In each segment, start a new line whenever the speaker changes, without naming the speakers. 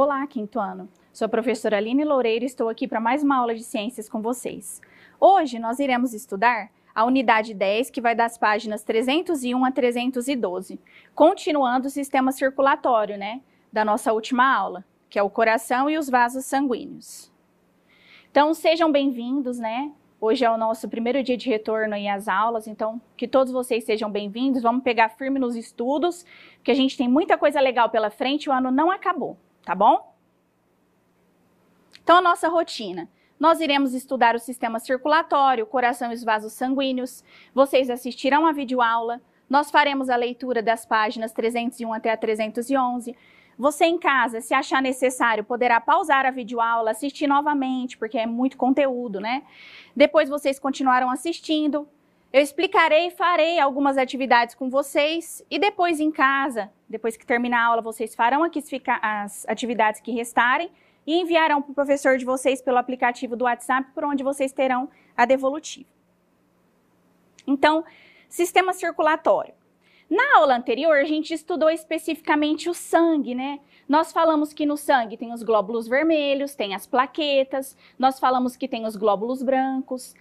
Olá, quinto ano. Sou a professora Aline Loureiro e estou aqui para mais uma aula de ciências com vocês. Hoje nós iremos estudar a unidade 10, que vai das páginas 301 a 312, continuando o sistema circulatório, da nossa última aula, que é o coração e os vasos sanguíneos. Então, sejam bem-vindos, Hoje é o nosso primeiro dia de retorno aí às aulas, então que todos vocês sejam bem-vindos. Vamos pegar firme nos estudos, porque a gente tem muita coisa legal pela frente e o ano não acabou, tá bom? Então, a nossa rotina. Nós iremos estudar o sistema circulatório, o coração e os vasos sanguíneos. Vocês assistirão a videoaula. Nós faremos a leitura das páginas 301 até a 311. Você em casa, se achar necessário, poderá pausar a videoaula, assistir novamente, porque é muito conteúdo, Depois vocês continuarão assistindo. Eu explicarei e farei algumas atividades com vocês. E depois em casa, depois que terminar a aula, vocês farão aqui as atividades que restarem e enviarão para o professor de vocês pelo aplicativo do WhatsApp, por onde vocês terão a devolutiva. Então, sistema circulatório. Na aula anterior, a gente estudou especificamente o sangue, Nós falamos que no sangue tem os glóbulos vermelhos, tem as plaquetas, nós falamos que tem os glóbulos brancos,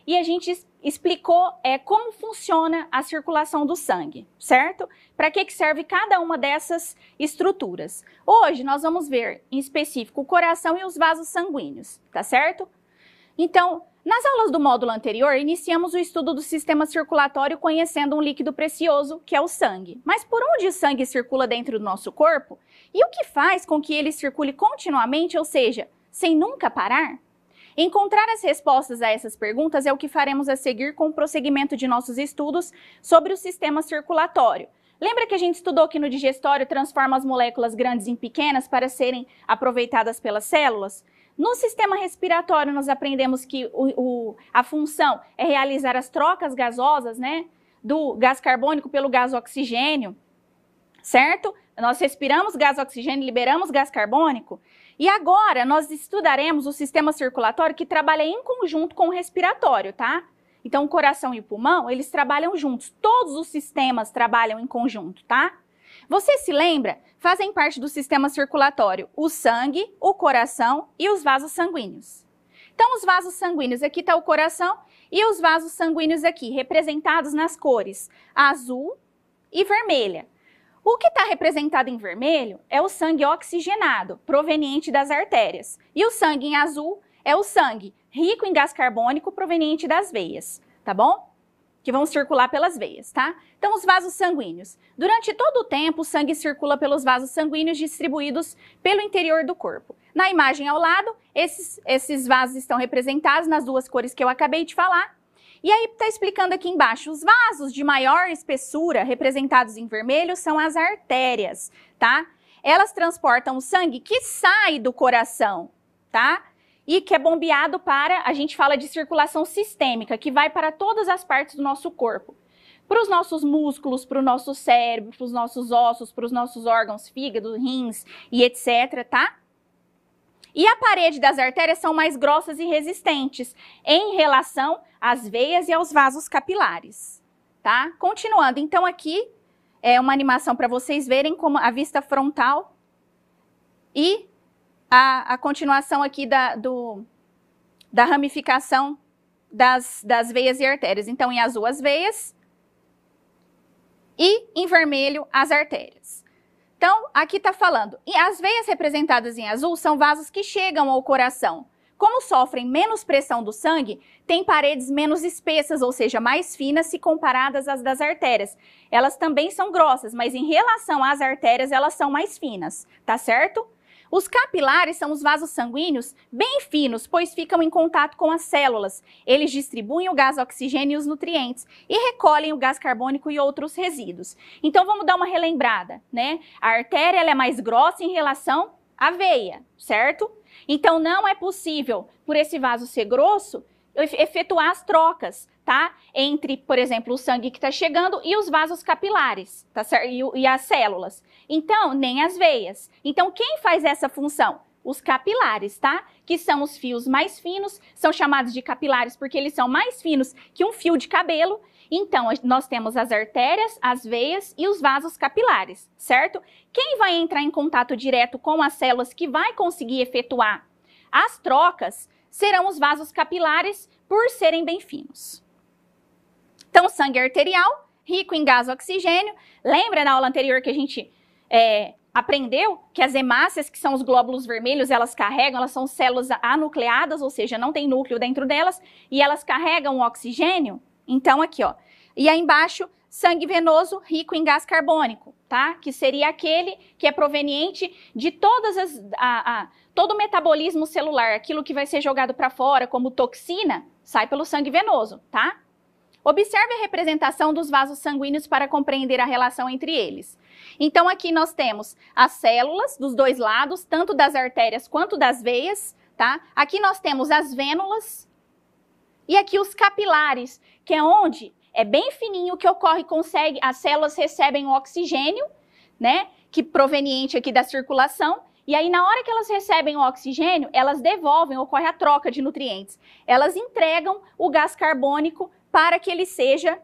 E a gente explicou como funciona a circulação do sangue, certo? Para que serve cada uma dessas estruturas. Hoje, nós vamos ver, em específico, o coração e os vasos sanguíneos, tá certo? Então, nas aulas do módulo anterior, iniciamos o estudo do sistema circulatório conhecendo um líquido precioso, que é o sangue. Mas por onde o sangue circula dentro do nosso corpo? E o que faz com que ele circule continuamente, ou seja, sem nunca parar? Encontrar as respostas a essas perguntas é o que faremos a seguir com o prosseguimento de nossos estudos sobre o sistema circulatório. Lembra que a gente estudou que no digestório transforma as moléculas grandes em pequenas para serem aproveitadas pelas células? No sistema respiratório, nós aprendemos que a função é realizar as trocas gasosas, do gás carbônico pelo gás oxigênio, certo? Nós respiramos gás oxigênio, liberamos gás carbônico. E agora, nós estudaremos o sistema circulatório que trabalha em conjunto com o respiratório, tá? Então, o coração e o pulmão, eles trabalham juntos. Todos os sistemas trabalham em conjunto, tá? Você se lembra? Fazem parte do sistema circulatório o sangue, o coração e os vasos sanguíneos. Então, os vasos sanguíneos, aqui está o coração, e os vasos sanguíneos aqui, representados nas cores azul e vermelha. O que está representado em vermelho é o sangue oxigenado, proveniente das artérias. E o sangue em azul é o sangue rico em gás carbônico, proveniente das veias, tá bom? Que vão circular pelas veias, tá? Então, os vasos sanguíneos. Durante todo o tempo, o sangue circula pelos vasos sanguíneos distribuídos pelo interior do corpo. Na imagem ao lado, esses vasos estão representados nas duas cores que eu acabei de falar. E aí, está explicando aqui embaixo, os vasos de maior espessura, representados em vermelho, são as artérias, tá? Elas transportam o sangue que sai do coração, tá? E que é bombeado para, a gente fala de circulação sistêmica, que vai para todas as partes do nosso corpo. Para os nossos músculos, para o nosso cérebro, para os nossos ossos, para os nossos órgãos, fígado, rins e etc, tá? E a parede das artérias são mais grossas e resistentes em relação às veias e aos vasos capilares, tá? Continuando, então aqui é uma animação para vocês verem como a vista frontal e a continuação aqui da ramificação das veias e artérias. Então, em azul as veias e em vermelho as artérias. Então, aqui está falando, e as veias representadas em azul são vasos que chegam ao coração. Como sofrem menos pressão do sangue, têm paredes menos espessas, ou seja, mais finas se comparadas às das artérias. Elas também são grossas, mas em relação às artérias, elas são mais finas, tá certo? Os capilares são os vasos sanguíneos bem finos, pois ficam em contato com as células. Eles distribuem o gás oxigênio e os nutrientes e recolhem o gás carbônico e outros resíduos. Então, vamos dar uma relembrada, A artéria ela é mais grossa em relação à veia, certo? Então, não é possível, por esse vaso ser grosso, efetuar as trocas, tá? Entre, por exemplo, o sangue que está chegando e os vasos capilares, tá certo? E as células. Então, nem as veias. Então, quem faz essa função? Os capilares, tá? Que são os fios mais finos, são chamados de capilares porque eles são mais finos que um fio de cabelo Então, nós temos as artérias, as veias e os vasos capilares, certo? Quem vai entrar em contato direto com as células que vai conseguir efetuar as trocas serão os vasos capilares, por serem bem finos. Então, sangue arterial, rico em gás oxigênio. Lembra na aula anterior que a gente aprendeu que as hemácias, que são os glóbulos vermelhos, elas são células anucleadas, ou seja, não tem núcleo dentro delas, e elas carregam o oxigênio? Então, aqui, ó. E aí embaixo, sangue venoso rico em gás carbônico, tá? Que seria aquele que é proveniente de todo o metabolismo celular, aquilo que vai ser jogado para fora como toxina, sai pelo sangue venoso, tá? Observe a representação dos vasos sanguíneos para compreender a relação entre eles. Então, aqui nós temos as células dos dois lados, tanto das artérias quanto das veias, tá? Aqui nós temos as vênulas e aqui os capilares, que é onde é bem fininho que ocorre, as células recebem o oxigênio, né? Que proveniente aqui da circulação. E aí, na hora que elas recebem o oxigênio, elas devolvem, ocorre a troca de nutrientes. Elas entregam o gás carbônico para que ele seja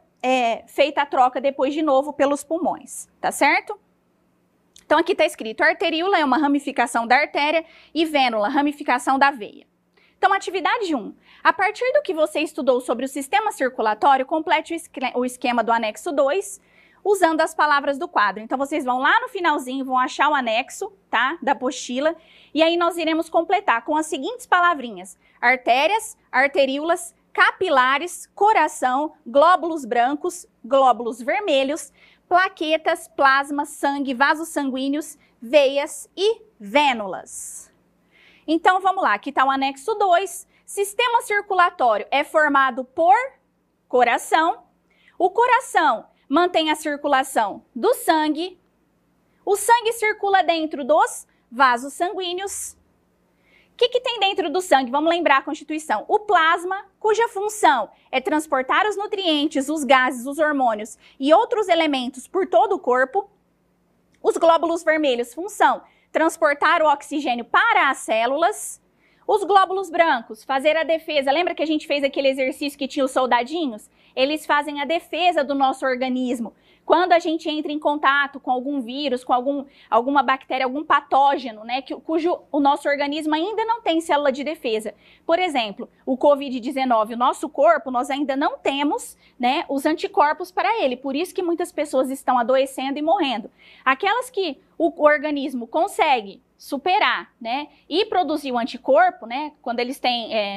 feita a troca depois de novo pelos pulmões, tá certo? Então, aqui está escrito, arteríola é uma ramificação da artéria e vênula, ramificação da veia. Então, atividade 1. A partir do que você estudou sobre o sistema circulatório, complete o esquema do anexo 2, usando as palavras do quadro. Então, vocês vão lá no finalzinho, vão achar o anexo, tá? Da apostila, e aí nós iremos completar com as seguintes palavrinhas: artérias, arteríolas, capilares, coração, glóbulos brancos, glóbulos vermelhos, plaquetas, plasma, sangue, vasos sanguíneos, veias e vênulas. Então, vamos lá, aqui está o anexo 2. Sistema circulatório é formado por coração. O coração mantém a circulação do sangue. O sangue circula dentro dos vasos sanguíneos. O que tem dentro do sangue? Vamos lembrar a constituição. O plasma, cuja função é transportar os nutrientes, os gases, os hormônios e outros elementos por todo o corpo. Os glóbulos vermelhos, função transportar o oxigênio para as células. Os glóbulos brancos, fazer a defesa. Lembra que a gente fez aquele exercício que tinha os soldadinhos? Eles fazem a defesa do nosso organismo. Quando a gente entra em contato com algum vírus, com alguma bactéria, algum patógeno, né, cujo o nosso organismo ainda não tem célula de defesa. Por exemplo, o Covid-19, o nosso corpo, nós ainda não temos, né, os anticorpos para ele. Por isso que muitas pessoas estão adoecendo e morrendo. Aquelas que o organismo consegue superar, né, e produzir o anticorpo, né, quando eles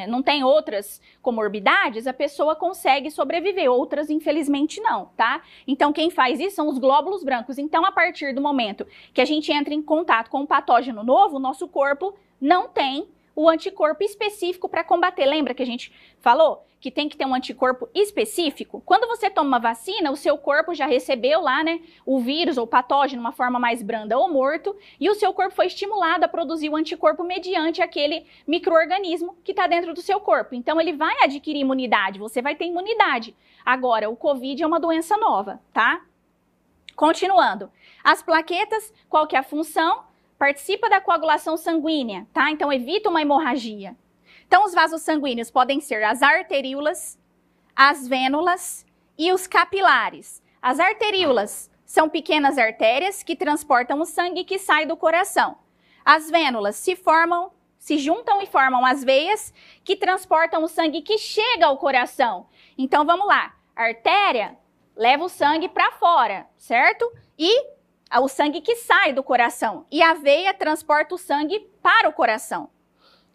não têm outras comorbidades, a pessoa consegue sobreviver, outras infelizmente não, tá? Então quem faz isso são os glóbulos brancos. Então a partir do momento que a gente entra em contato com um patógeno novo, o nosso corpo não tem o anticorpo específico para combater. Lembra que a gente falou que tem que ter um anticorpo específico? Quando você toma uma vacina, o seu corpo já recebeu lá, né, o vírus ou patógeno de uma forma mais branda ou morto, e o seu corpo foi estimulado a produzir o anticorpo mediante aquele micro-organismo que está dentro do seu corpo. Então ele vai adquirir imunidade, você vai ter imunidade. Agora, o Covid é uma doença nova, tá? Continuando. As plaquetas, qual que é a função? Participa da coagulação sanguínea, tá? Então evita uma hemorragia. Então os vasos sanguíneos podem ser as arteríolas, as vênulas e os capilares. As arteríolas são pequenas artérias que transportam o sangue que sai do coração. As vênulas se juntam e formam as veias que transportam o sangue que chega ao coração. Então vamos lá. A artéria leva o sangue para fora, certo? E o sangue que sai do coração. E a veia transporta o sangue para o coração.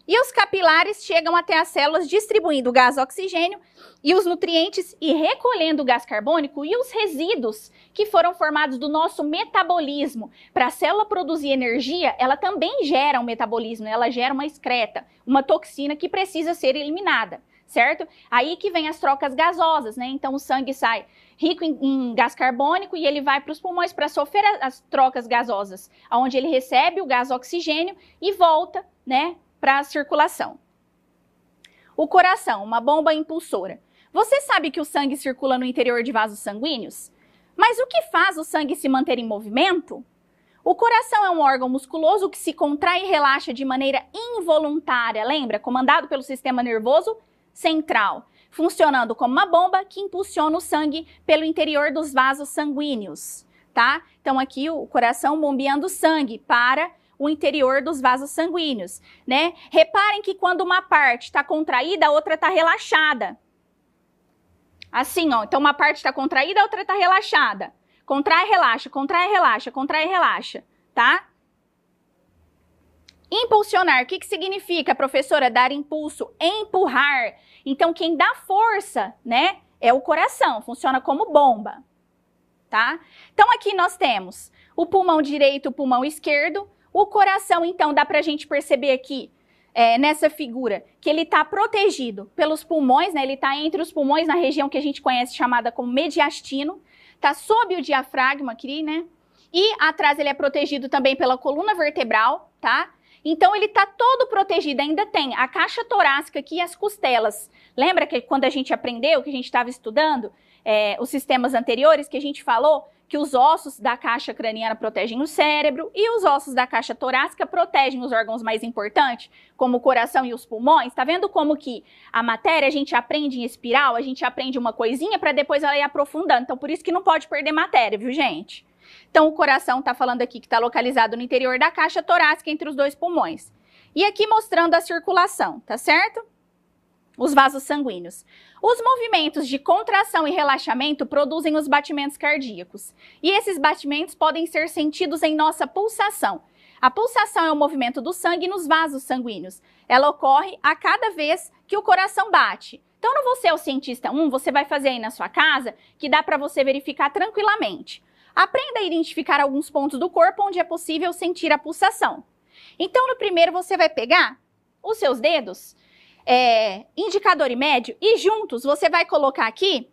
E os capilares chegam até as células distribuindo o gás oxigênio e os nutrientes e recolhendo o gás carbônico e os resíduos que foram formados do nosso metabolismo. Para a célula produzir energia, ela também gera um metabolismo, ela gera uma excreta, uma toxina que precisa ser eliminada, certo? Aí que vem as trocas gasosas, né? Então o sangue sai rico em gás carbônico e ele vai para os pulmões para sofrer as trocas gasosas, onde ele recebe o gás oxigênio e volta, né, para a circulação. O coração, uma bomba impulsora. Você sabe que o sangue circula no interior de vasos sanguíneos? Mas o que faz o sangue se manter em movimento? O coração é um órgão musculoso que se contrai e relaxa de maneira involuntária, lembra? Comandado pelo sistema nervoso central. funcionando como uma bomba que impulsiona o sangue pelo interior dos vasos sanguíneos, tá? Então aqui o coração bombeando sangue para o interior dos vasos sanguíneos, né? Reparem que quando uma parte está contraída, a outra está relaxada. Assim, ó, então uma parte está contraída, a outra está relaxada. Contrai, relaxa, contrai, relaxa, contrai, relaxa, tá? Impulsionar, o que significa, professora? Dar impulso, empurrar. Então, quem dá força, né, é o coração, funciona como bomba, tá? Então, aqui nós temos o pulmão direito, o pulmão esquerdo. O coração, então, dá pra gente perceber aqui, nessa figura, que ele tá protegido pelos pulmões, né? Ele tá entre os pulmões, na região que a gente conhece chamada como mediastino. Tá sob o diafragma aqui, né? E atrás ele é protegido também pela coluna vertebral, tá? Então, ele está todo protegido, ainda tem a caixa torácica aqui e as costelas. Lembra que quando a gente aprendeu, que a gente estava estudando os sistemas anteriores, que a gente falou que os ossos da caixa craniana protegem o cérebro e os ossos da caixa torácica protegem os órgãos mais importantes, como o coração e os pulmões? Tá vendo como que a matéria a gente aprende em espiral, a gente aprende uma coisinha para depois ela ir aprofundando. Então, por isso que não pode perder matéria, viu, gente? Então, o coração está falando aqui que está localizado no interior da caixa torácica, entre os dois pulmões. E aqui mostrando a circulação, tá certo? Os vasos sanguíneos. Os movimentos de contração e relaxamento produzem os batimentos cardíacos. E esses batimentos podem ser sentidos em nossa pulsação. A pulsação é o movimento do sangue nos vasos sanguíneos. Ela ocorre a cada vez que o coração bate. Então, não você é o cientista 1, você vai fazer aí na sua casa, que dá para você verificar tranquilamente. Aprenda a identificar alguns pontos do corpo onde é possível sentir a pulsação. Então, no primeiro, você vai pegar os seus dedos, indicador e médio, e juntos você vai colocar aqui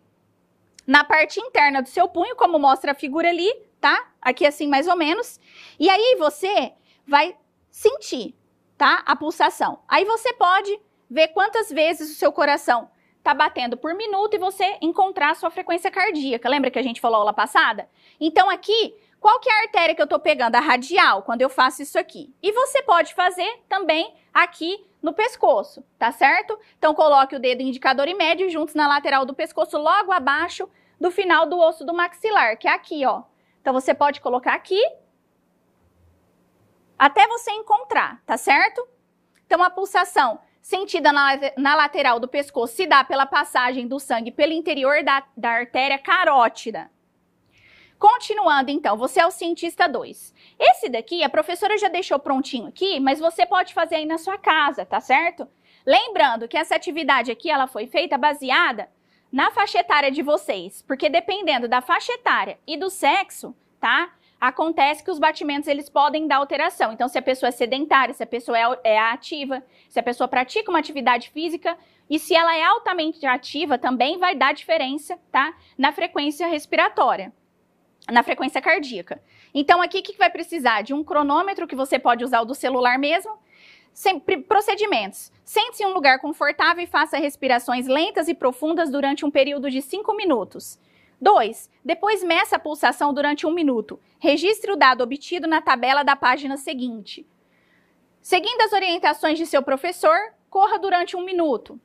na parte interna do seu punho, como mostra a figura ali, tá? Aqui assim, mais ou menos. E aí, você vai sentir, tá? A pulsação. Aí, você pode ver quantas vezes o seu coração tá batendo por minuto e você encontrar a sua frequência cardíaca. Lembra que a gente falou aula passada? Então, aqui, qual que é a artéria que eu tô pegando? A radial, quando eu faço isso aqui. E você pode fazer também aqui no pescoço, tá certo? Então, coloque o dedo indicador e médio juntos na lateral do pescoço, logo abaixo do final do osso do maxilar, que é aqui, ó. Então, você pode colocar aqui até você encontrar, tá certo? Então, a pulsação sentida na lateral do pescoço se dá pela passagem do sangue pelo interior da artéria carótida. Continuando, então, você é o cientista 2. Esse daqui, a professora já deixou prontinho aqui, mas você pode fazer aí na sua casa, tá certo? Lembrando que essa atividade aqui, ela foi feita baseada na faixa etária de vocês, porque dependendo da faixa etária e do sexo, tá? Acontece que os batimentos, eles podem dar alteração. Então, se a pessoa é sedentária, se a pessoa é ativa, se a pessoa pratica uma atividade física, e se ela é altamente ativa, também vai dar diferença, tá? Na frequência respiratória, na frequência cardíaca. Então, aqui, o que vai precisar? De um cronômetro, que você pode usar o do celular mesmo. Procedimentos. Sente-se em um lugar confortável e faça respirações lentas e profundas durante um período de 5 minutos. 2. Depois meça a pulsação durante 1 minuto. Registre o dado obtido na tabela da página seguinte. Seguindo as orientações de seu professor, corra durante 1 minuto.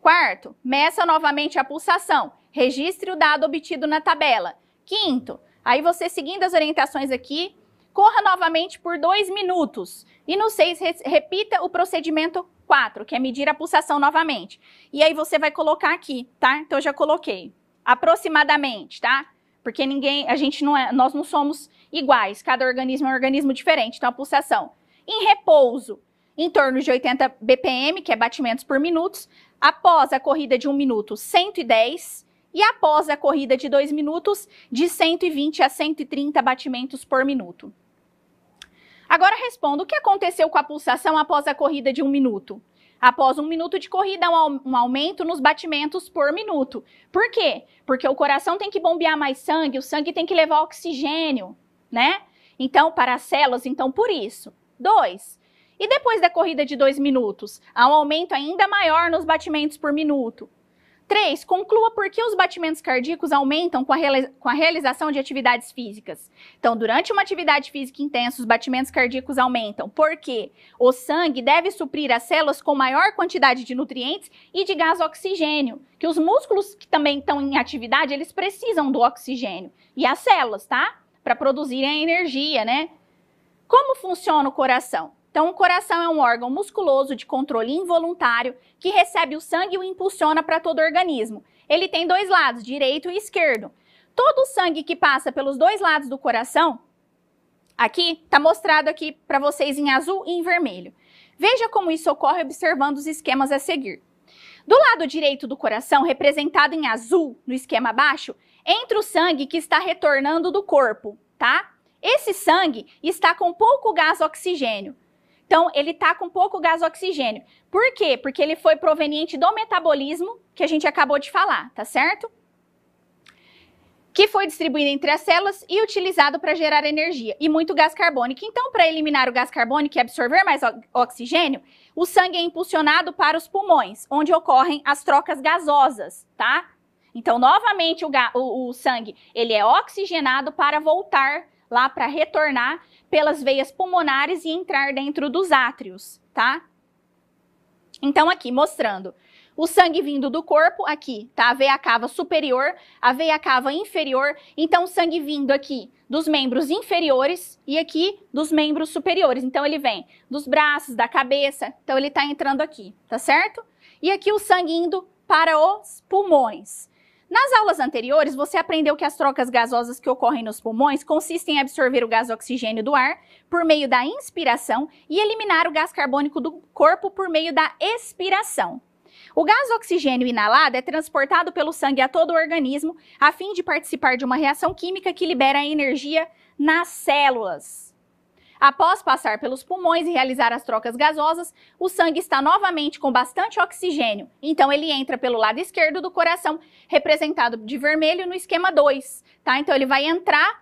4. Meça novamente a pulsação. Registre o dado obtido na tabela. 5. Aí você, seguindo as orientações aqui, corra novamente por 2 minutos. E no 6, repita o procedimento 4, que é medir a pulsação novamente. E aí você vai colocar aqui, tá? Então eu já coloquei. Aproximadamente, tá? Porque nós não somos iguais, cada organismo é um organismo diferente, então a pulsação. Em repouso, em torno de 80 BPM, que é batimentos por minutos, após a corrida de 1 minuto, 110, e após a corrida de 2 minutos, de 120 a 130 batimentos por minuto. Agora responda, o que aconteceu com a pulsação após a corrida de 1 minuto? Após 1 minuto de corrida, um aumento nos batimentos por minuto. Por quê? Porque o coração tem que bombear mais sangue, o sangue tem que levar oxigênio, né? Então, para as células, então por isso. 2. E depois da corrida de 2 minutos, há um aumento ainda maior nos batimentos por minuto. 3. Conclua por que os batimentos cardíacos aumentam com a realização de atividades físicas. Então, durante uma atividade física intensa, os batimentos cardíacos aumentam, porque o sangue deve suprir as células com maior quantidade de nutrientes e de gás oxigênio, que os músculos que também estão em atividade, eles precisam do oxigênio. E as células, tá? Para produzirem a energia, né? Como funciona o coração? Então, o coração é um órgão musculoso de controle involuntário que recebe o sangue e o impulsiona para todo o organismo. Ele tem dois lados, direito e esquerdo. Todo o sangue que passa pelos dois lados do coração, aqui, está mostrado aqui para vocês em azul e em vermelho. Veja como isso ocorre observando os esquemas a seguir. Do lado direito do coração, representado em azul no esquema abaixo, entra o sangue que está retornando do corpo, tá? Esse sangue está com pouco gás oxigênio. Então, ele está com pouco gás oxigênio. Por quê? Porque ele foi proveniente do metabolismo que a gente acabou de falar, tá certo? Que foi distribuído entre as células e utilizado para gerar energia. E muito gás carbônico. Então, para eliminar o gás carbônico e absorver mais oxigênio, o sangue é impulsionado para os pulmões, onde ocorrem as trocas gasosas, tá? Então, novamente, o sangue ele é oxigenado para voltar lá para retornar pelas veias pulmonares e entrar dentro dos átrios, tá? Então, aqui, mostrando o sangue vindo do corpo, aqui, tá? A veia cava superior, a veia cava inferior. Então, o sangue vindo aqui dos membros inferiores e aqui dos membros superiores. Então, ele vem dos braços, da cabeça. Então, ele tá entrando aqui, tá certo? E aqui o sangue indo para os pulmões. Nas aulas anteriores, você aprendeu que as trocas gasosas que ocorrem nos pulmões consistem em absorver o gás oxigênio do ar por meio da inspiração e eliminar o gás carbônico do corpo por meio da expiração. O gás oxigênio inalado é transportado pelo sangue a todo o organismo a fim de participar de uma reação química que libera energia nas células. Após passar pelos pulmões e realizar as trocas gasosas, o sangue está novamente com bastante oxigênio. Então, ele entra pelo lado esquerdo do coração, representado de vermelho no esquema 2, tá? Então, ele vai entrar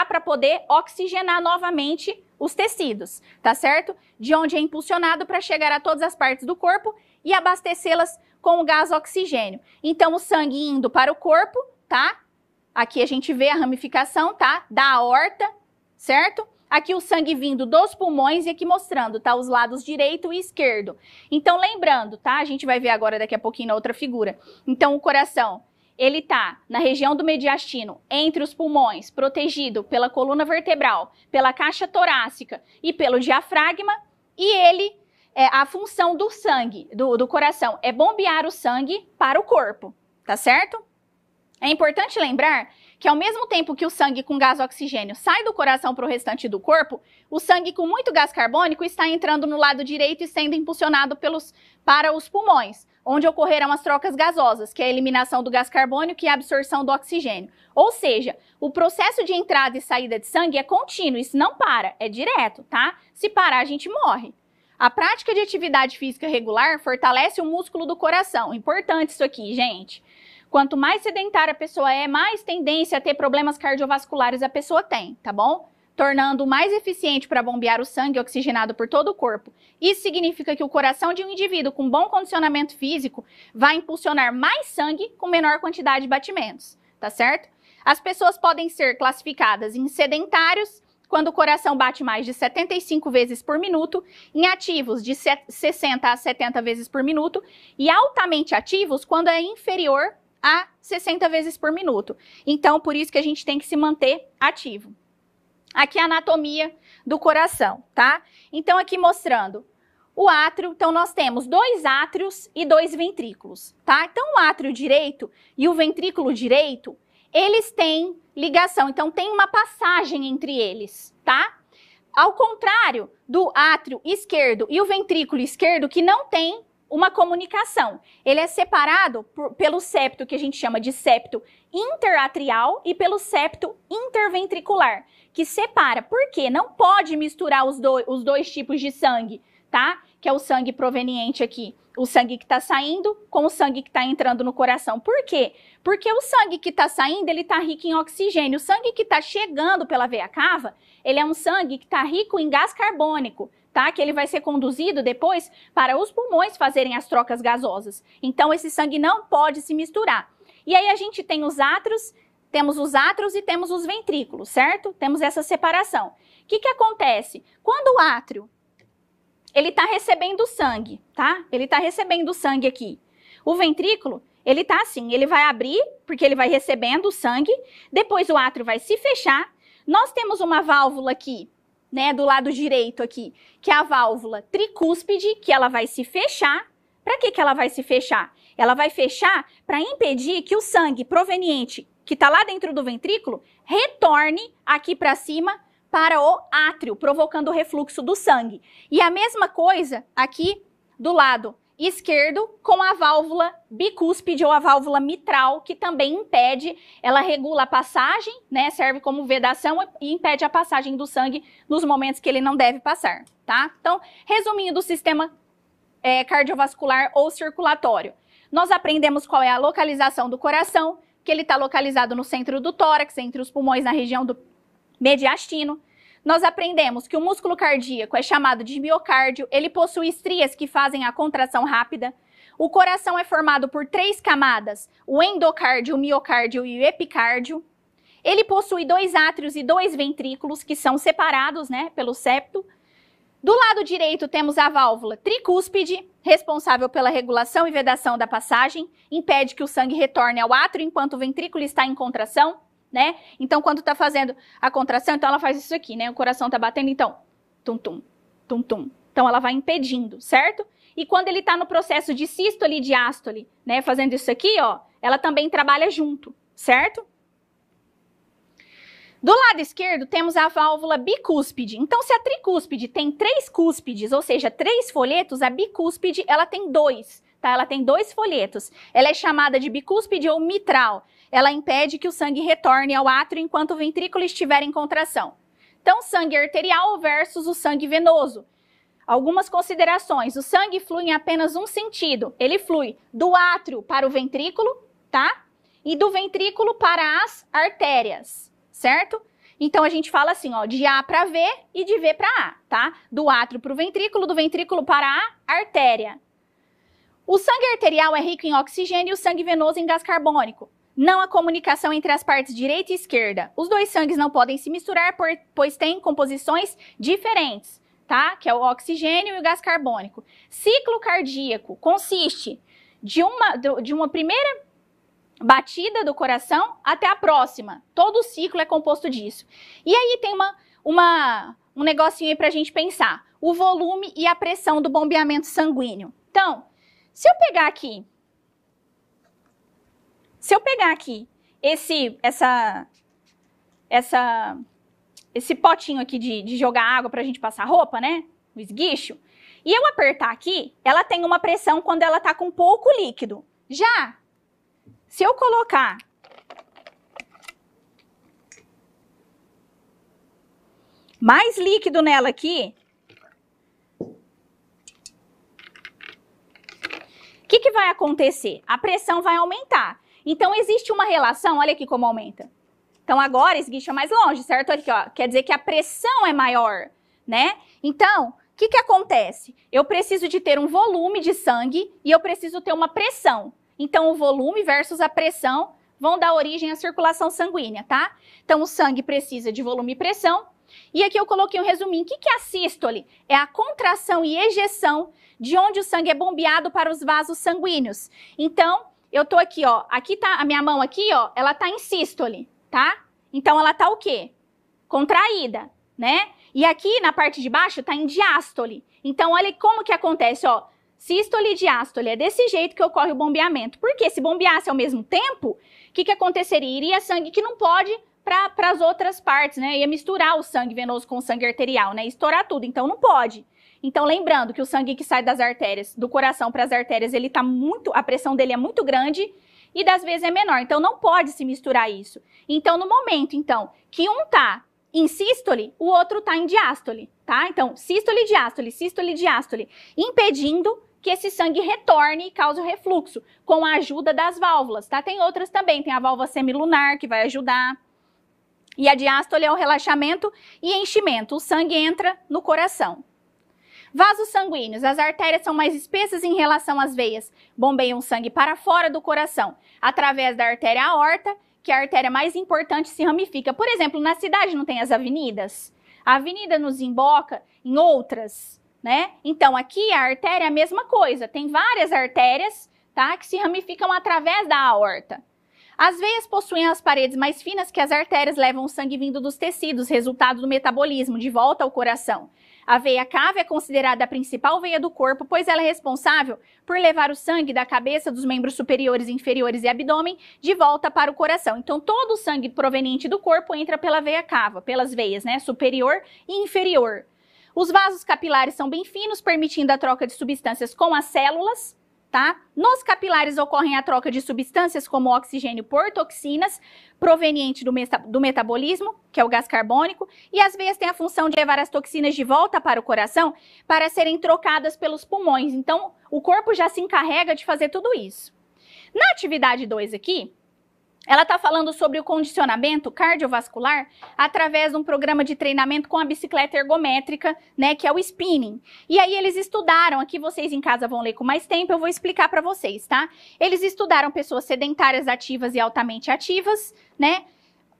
para poder oxigenar novamente os tecidos, tá certo? De onde é impulsionado para chegar a todas as partes do corpo e abastecê-las com o gás oxigênio. Então, o sangue indo para o corpo, tá? Aqui a gente vê a ramificação, tá? Da aorta, certo? Aqui o sangue vindo dos pulmões e aqui mostrando, tá? Os lados direito e esquerdo. Então, lembrando, tá? A gente vai ver agora daqui a pouquinho na outra figura. Então, o coração, ele tá na região do mediastino, entre os pulmões, protegido pela coluna vertebral, pela caixa torácica e pelo diafragma. E ele, a função do sangue, do coração, é bombear o sangue para o corpo, tá certo? É importante lembrar que ao mesmo tempo que o sangue com gás oxigênio sai do coração para o restante do corpo, o sangue com muito gás carbônico está entrando no lado direito e sendo impulsionado para os pulmões, onde ocorrerão as trocas gasosas, que é a eliminação do gás carbônico e a absorção do oxigênio. Ou seja, o processo de entrada e saída de sangue é contínuo, isso não para, é direto, tá? Se parar, a gente morre. A prática de atividade física regular fortalece o músculo do coração. Importante isso aqui, gente. Quanto mais sedentária a pessoa é, mais tendência a ter problemas cardiovasculares a pessoa tem, tá bom? Tornando mais eficiente para bombear o sangue oxigenado por todo o corpo. Isso significa que o coração de um indivíduo com bom condicionamento físico vai impulsionar mais sangue com menor quantidade de batimentos, tá certo? As pessoas podem ser classificadas em sedentários, quando o coração bate mais de 75 vezes por minuto, em ativos de 60 a 70 vezes por minuto, e altamente ativos quando é inferior a 60 vezes por minuto. Então, por isso que a gente tem que se manter ativo. Aqui é a anatomia do coração, tá? Então, aqui mostrando o átrio. Então, nós temos 2 átrios e 2 ventrículos, tá? Então, o átrio direito e o ventrículo direito, eles têm ligação. Então, tem uma passagem entre eles, tá? Ao contrário do átrio esquerdo e o ventrículo esquerdo, que não tem uma comunicação. Ele é separado pelo septo, que a gente chama de septo interatrial, e pelo septo interventricular, que separa. Por quê? Não pode misturar os dois tipos de sangue, tá? Que é o sangue proveniente aqui, o sangue que está saindo com o sangue que está entrando no coração. Por quê? Porque o sangue que está saindo, ele está rico em oxigênio. O sangue que está chegando pela veia cava, ele é um sangue que está rico em gás carbônico, tá? Que ele vai ser conduzido depois para os pulmões fazerem as trocas gasosas. Então, esse sangue não pode se misturar. E aí a gente tem os átrios, temos os átrios e temos os ventrículos, certo? Temos essa separação. O que acontece? Quando o átrio, ele está recebendo sangue, tá? Ele está recebendo sangue aqui. O ventrículo, ele está assim, ele vai abrir, porque ele vai recebendo o sangue, depois o átrio vai se fechar. Nós temos uma válvula aqui, né, do lado direito aqui, que é a válvula tricúspide, que ela vai se fechar. Para que ela vai se fechar? Ela vai fechar para impedir que o sangue proveniente, que está lá dentro do ventrículo, retorne aqui para cima para o átrio, provocando o refluxo do sangue. E a mesma coisa aqui do lado esquerdo com a válvula bicúspide ou a válvula mitral, que também impede, ela regula a passagem, né, serve como vedação e impede a passagem do sangue nos momentos que ele não deve passar, tá? Então, resuminho do sistema cardiovascular ou circulatório. Nós aprendemos qual é a localização do coração, que ele está localizado no centro do tórax, entre os pulmões, na região do mediastino. Nós aprendemos que o músculo cardíaco é chamado de miocárdio, ele possui estrias que fazem a contração rápida. O coração é formado por 3 camadas, o endocárdio, o miocárdio e o epicárdio. Ele possui 2 átrios e 2 ventrículos, que são separados, né, pelo septo. Do lado direito temos a válvula tricúspide, responsável pela regulação e vedação da passagem, impede que o sangue retorne ao átrio enquanto o ventrículo está em contração, né? Então, quando está fazendo a contração, então ela faz isso aqui, né? O coração está batendo, então, tum-tum, tum-tum. Então, ela vai impedindo, certo? E quando ele está no processo de sístole e diástole, né? Fazendo isso aqui, ó, ela também trabalha junto, certo? Do lado esquerdo, temos a válvula bicúspide. Então, se a tricúspide tem 3 cúspides, ou seja, 3 folhetos, a bicúspide, ela tem 2, tá? Ela tem 2 folhetos. Ela é chamada de bicúspide ou mitral. Ela impede que o sangue retorne ao átrio enquanto o ventrículo estiver em contração. Então, sangue arterial versus o sangue venoso. Algumas considerações. O sangue flui em apenas um sentido. Ele flui do átrio para o ventrículo, tá? E do ventrículo para as artérias. Certo? Então, a gente fala assim, ó, de A para V e de V para A, tá? Do átrio para o ventrículo, do ventrículo para a artéria. O sangue arterial é rico em oxigênio e o sangue venoso em gás carbônico. Não há comunicação entre as partes direita e esquerda. Os 2 sangues não podem se misturar, pois têm composições diferentes, tá? Que é o oxigênio e o gás carbônico. Ciclo cardíaco consiste de uma primeira batida do coração até a próxima. Todo o ciclo é composto disso. E aí tem um negocinho aí pra gente pensar. O volume e a pressão do bombeamento sanguíneo. Então, se eu pegar aqui esse potinho aqui de jogar água pra gente passar roupa, né? O esguicho. E eu apertar aqui, ela tem uma pressão quando ela tá com pouco líquido. Já se eu colocar mais líquido nela aqui, o que vai acontecer? A pressão vai aumentar. Então, existe uma relação, olha aqui como aumenta. Então, agora esguicha mais longe, certo? Olha aqui, ó, quer dizer que a pressão é maior, né? Então, o que acontece? Eu preciso de ter um volume de sangue e eu preciso ter uma pressão. Então, o volume versus a pressão vão dar origem à circulação sanguínea, tá? Então, o sangue precisa de volume e pressão. E aqui eu coloquei um resuminho. O que é a sístole? É a contração e ejeção de onde o sangue é bombeado para os vasos sanguíneos. Então, eu tô aqui, ó. Aqui tá a minha mão aqui, ó. Ela tá em sístole, tá? Então, ela tá o quê? Contraída, né? E aqui na parte de baixo tá em diástole. Então, olha como que acontece, ó. Sístole e diástole, é desse jeito que ocorre o bombeamento. Porque se bombeasse ao mesmo tempo, o que aconteceria? Iria sangue que não pode para as outras partes, né? Ia misturar o sangue venoso com o sangue arterial, né? Estourar tudo, então não pode. Então, lembrando que o sangue que sai das artérias, do coração para as artérias, ele tá a pressão dele é muito grande e das vezes é menor. Então, não pode se misturar isso. Então, no momento, que um tá em sístole, o outro tá em diástole, tá? Então, sístole, diástole, impedindo que esse sangue retorne e cause o refluxo, com a ajuda das válvulas, tá? Tem outras também, tem a válvula semilunar que vai ajudar. E a diástole é o relaxamento e enchimento, o sangue entra no coração. Vasos sanguíneos. As artérias são mais espessas em relação às veias. Bombeiam sangue para fora do coração, através da artéria aorta, que é a artéria mais importante, se ramifica. Por exemplo, na cidade não tem as avenidas? A avenida nos emboca em outras, né? Então, aqui a artéria é a mesma coisa. Tem várias artérias, tá, que se ramificam através da aorta. As veias possuem as paredes mais finas que as artérias, levam o sangue vindo dos tecidos, resultado do metabolismo, de volta ao coração. A veia cava é considerada a principal veia do corpo, pois ela é responsável por levar o sangue da cabeça, dos membros superiores, inferiores e abdômen de volta para o coração. Então, todo o sangue proveniente do corpo entra pela veia cava, pelas veias, né, superior e inferior. Os vasos capilares são bem finos, permitindo a troca de substâncias com as células. Tá? Nos capilares ocorrem a troca de substâncias como oxigênio por toxinas, proveniente do metabolismo, que é o gás carbônico, e as veias têm a função de levar as toxinas de volta para o coração para serem trocadas pelos pulmões. Então, o corpo já se encarrega de fazer tudo isso. Na atividade 2 aqui, ela está falando sobre o condicionamento cardiovascular através de um programa de treinamento com a bicicleta ergométrica, né, que é o spinning. E aí eles estudaram, aqui vocês em casa vão ler com mais tempo, eu vou explicar para vocês, tá? Eles estudaram pessoas sedentárias, ativas e altamente ativas, né?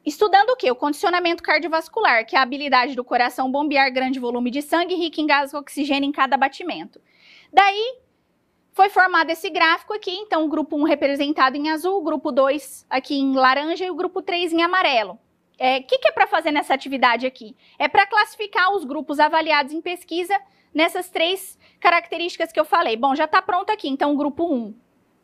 Estudando o quê? O condicionamento cardiovascular, que é a habilidade do coração bombear grande volume de sangue rico em gás oxigênio em cada batimento. Daí, foi formado esse gráfico aqui, então o grupo 1 representado em azul, o grupo 2 aqui em laranja e o grupo 3 em amarelo. O que é para fazer nessa atividade aqui? É para classificar os grupos avaliados em pesquisa nessas 3 características que eu falei. Bom, já está pronto aqui, então o grupo 1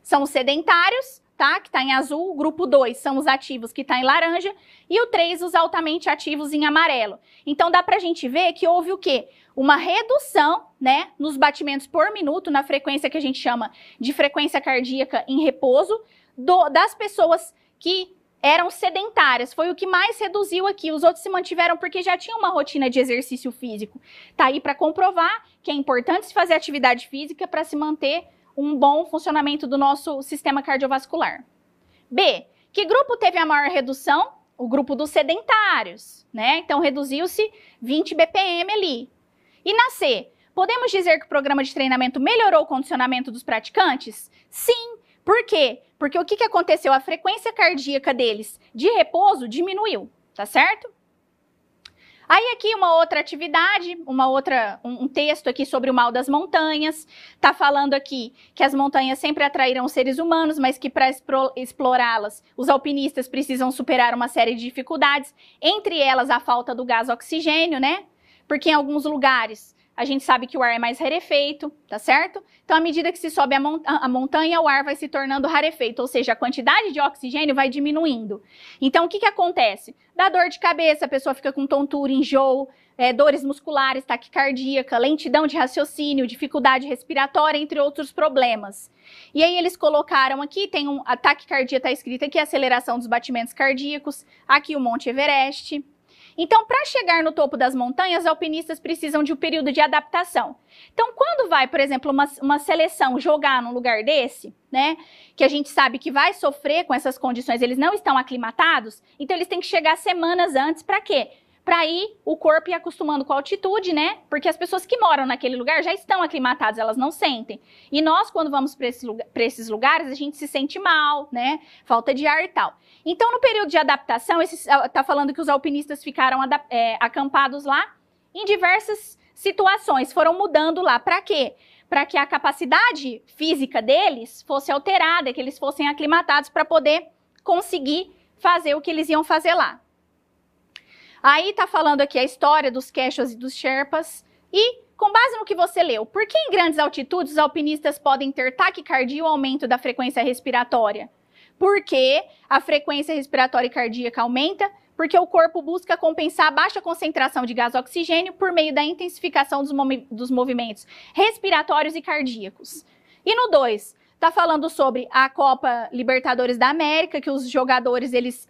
são os sedentários, tá? Que está em azul, o grupo 2 são os ativos, que está em laranja, e o 3 os altamente ativos em amarelo. Então dá para a gente ver que houve o quê? Uma redução, né, nos batimentos por minuto, na frequência que a gente chama de frequência cardíaca em repouso, das pessoas que eram sedentárias. Foi o que mais reduziu aqui. Os outros se mantiveram porque já tinham uma rotina de exercício físico. Tá aí para comprovar que é importante se fazer atividade física para se manter um bom funcionamento do nosso sistema cardiovascular. B, que grupo teve a maior redução? O grupo dos sedentários, né? Então reduziu-se 20 BPM ali. E na C, podemos dizer que o programa de treinamento melhorou o condicionamento dos praticantes? Sim. Por quê? Porque o que aconteceu? A frequência cardíaca deles de repouso diminuiu, tá certo? Aí aqui uma outra atividade, um texto aqui sobre o mal das montanhas. Tá falando aqui que as montanhas sempre atraíram os seres humanos, mas que para explorá-las, os alpinistas precisam superar uma série de dificuldades, entre elas a falta do gás oxigênio, né? Porque em alguns lugares a gente sabe que o ar é mais rarefeito, tá certo? Então, à medida que se sobe a montanha, o ar vai se tornando rarefeito, ou seja, a quantidade de oxigênio vai diminuindo. Então, o que acontece? Dá dor de cabeça, a pessoa fica com tontura, enjoo, dores musculares, taquicardíaca, lentidão de raciocínio, dificuldade respiratória, entre outros problemas. E aí eles colocaram aqui, a taquicardia está escrita aqui, aceleração dos batimentos cardíacos, aqui o Monte Everest. Então, para chegar no topo das montanhas, alpinistas precisam de um período de adaptação. Então, quando vai, por exemplo, uma seleção jogar num lugar desse, né, que a gente sabe que vai sofrer com essas condições, eles não estão aclimatados, então eles têm que chegar semanas antes, para quê? Para ir o corpo ir acostumando com a altitude, né? Porque as pessoas que moram naquele lugar já estão aclimatadas, elas não sentem. E nós, quando vamos para esses lugares, a gente se sente mal, né? Falta de ar e tal. Então, no período de adaptação, tá falando que os alpinistas ficaram acampados lá em diversas situações, foram mudando lá. Para quê? Para que a capacidade física deles fosse alterada, que eles fossem aclimatados para poder conseguir fazer o que eles iam fazer lá. Aí tá falando aqui a história dos quechos e dos sherpas. E, com base no que você leu, por que em grandes altitudes os alpinistas podem ter taquicardia e o aumento da frequência respiratória? Porque a frequência respiratória e cardíaca aumenta, porque o corpo busca compensar a baixa concentração de gás oxigênio por meio da intensificação dos movimentos respiratórios e cardíacos. E no 2, tá falando sobre a Copa Libertadores da América, que os jogadores, eles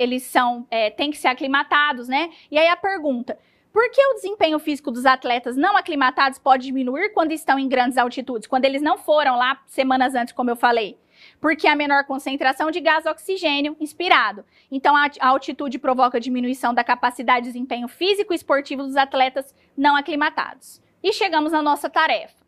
têm que ser aclimatados, né? E aí a pergunta, por que o desempenho físico dos atletas não aclimatados pode diminuir quando estão em grandes altitudes? Quando eles não foram lá semanas antes, como eu falei? Porque há menor concentração de gás oxigênio inspirado. Então, a altitude provoca diminuição da capacidade de desempenho físico e esportivo dos atletas não aclimatados. E chegamos na nossa tarefa.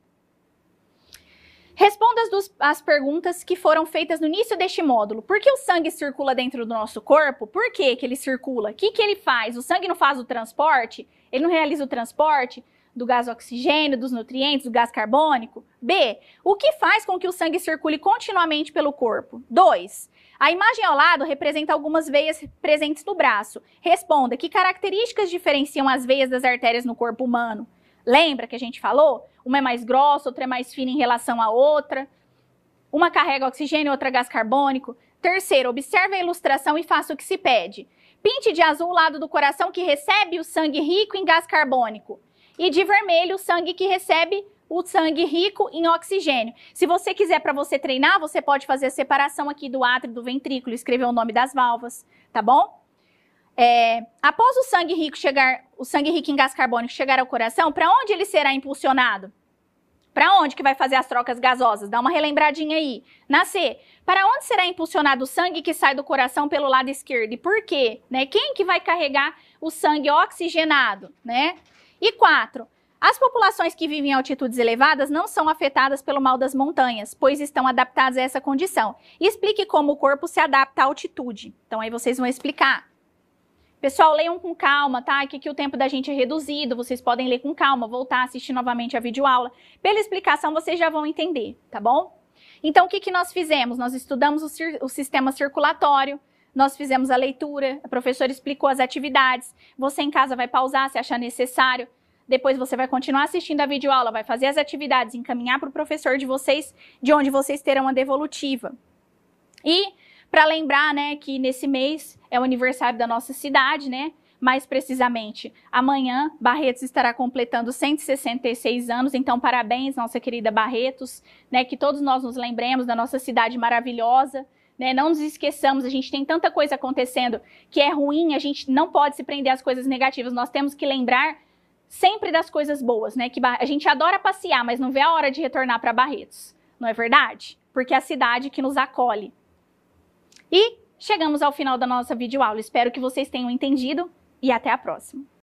Responda as perguntas que foram feitas no início deste módulo. Por que o sangue circula dentro do nosso corpo? Por que ele circula? O que ele faz? O sangue não faz o transporte? Ele não realiza o transporte do gás oxigênio, dos nutrientes, do gás carbônico? B. O que faz com que o sangue circule continuamente pelo corpo? 2. A imagem ao lado representa algumas veias presentes no braço. Responda, que características diferenciam as veias das artérias no corpo humano? Lembra que a gente falou? Uma é mais grossa, outra é mais fina em relação à outra. Uma carrega oxigênio, outra gás carbônico. 3, observe a ilustração e faça o que se pede. Pinte de azul o lado do coração que recebe o sangue rico em gás carbônico. E de vermelho o sangue que recebe o sangue rico em oxigênio. Se você quiser, para você treinar, você pode fazer a separação aqui do átrio e do ventrículo, escrever o nome das válvulas, tá bom? Após o sangue rico em gás carbônico chegar ao coração, para onde ele será impulsionado? Para onde que vai fazer as trocas gasosas? Dá uma relembradinha aí. Na C, para onde será impulsionado o sangue que sai do coração pelo lado esquerdo? E por quê? Né? Quem que vai carregar o sangue oxigenado? Né? E 4, as populações que vivem em altitudes elevadas não são afetadas pelo mal das montanhas, pois estão adaptadas a essa condição. E explique como o corpo se adapta à altitude. Então aí vocês vão explicar. Pessoal, leiam com calma, tá? Aqui o tempo da gente é reduzido, vocês podem ler com calma, voltar, assistir novamente a videoaula. Pela explicação, vocês já vão entender, tá bom? Então, o que nós fizemos? Nós estudamos o sistema circulatório, nós fizemos a leitura, a professora explicou as atividades, você em casa vai pausar se achar necessário, depois você vai continuar assistindo a videoaula, vai fazer as atividades, encaminhar para o professor de vocês, de onde vocês terão a devolutiva. E para lembrar, né, que nesse mês é o aniversário da nossa cidade, né? Mais precisamente, amanhã Barretos estará completando 166 anos, então parabéns, nossa querida Barretos, né? Que todos nós nos lembremos da nossa cidade maravilhosa, né? Não nos esqueçamos, a gente tem tanta coisa acontecendo que é ruim, a gente não pode se prender às coisas negativas, nós temos que lembrar sempre das coisas boas, né? Que a gente adora passear, mas não vê a hora de retornar para Barretos, não é verdade? Porque é a cidade que nos acolhe. E chegamos ao final da nossa videoaula. Espero que vocês tenham entendido e até a próxima.